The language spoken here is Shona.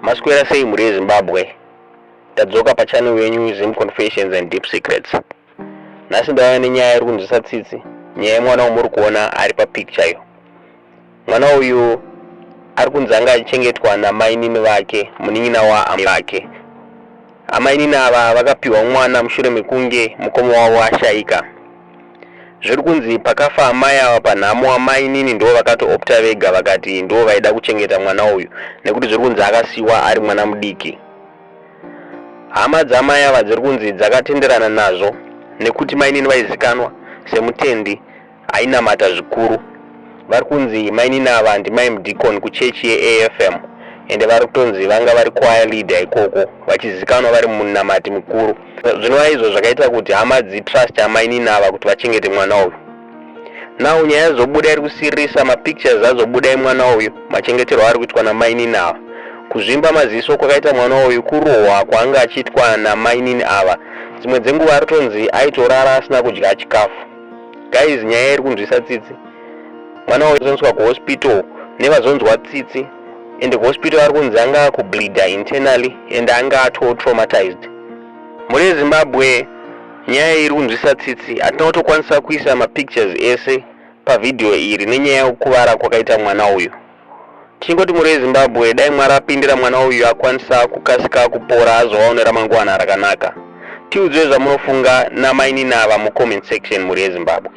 Maswera sei muri yeZimbabwe. Tadzoka pachannel yenyu Zim Confessions and Deep Secrets. Nhasi ndauya nenyaya iri kunzwisa tsitsi. Nyaya yemwana wamuri kuona ari papicture iyo. Mwana uyu ari kunzi anga achengetwa namai nini vake, munin'ina waamai vake. Amai nini ava vakapiwa mwana mushure mekunge mukoma wavo ashaika. Zviri kunzi pakafa amai ava panhamo amai nini ndo vakatoopta vega vakati ndo vaida kuchengeta mwana uyu nekuti zviri kunzi akasiwa ari mwana mudiki. Hama dzamai ava dziri kunzi dzakatenderana nazvo nekuti mai nini vaizikanwa semutendi ainamata zvikuru. Vari kunzi mai nini ava ndimai mudhikoni kuchechi yeAFM ende vari kutonzi vanga vari choir leader ikoko vachizikanwa vari munamati mukuru. Zvinova izvo zvakaita kuti hama dzitrust amai nini ava kuti vachengete mwana uyu. Now nyaya zobuda iri kusirisa mapictures azobuda emwana uyu machengeterwo ari kuitwa namai nini ava. Kuzvimba maziso kwakaita mwana uyu kurohwa kwaanga achiitwa namai nini ava. Dzimwe dzenguva ari tonzi aitorara asina kudya chikafu. Guys, nyaya iri kunzwisa tsitsi. Mwana uyu azoendeswa kuhospital nevazonzwa tsitsi ende kuhospital ari kunzi anga kubleeda internally ende anga ato-traumatized. Muri yeZimbabwe nyaya iri kunzwisa tsitsi hatina kutokwanisa kuisa mapictures ese pavidhio iri nenyaya yekukuvara kwakaita mwana uyu. Tingoti muri yeZimbabwe dai mwarapindira mwana uyu akwanisa kukasika kupora azovawo ramangwana rakanaka. Tiudzwe zvamunofunga namai nini ava mucomment section muri yeZimbabwe.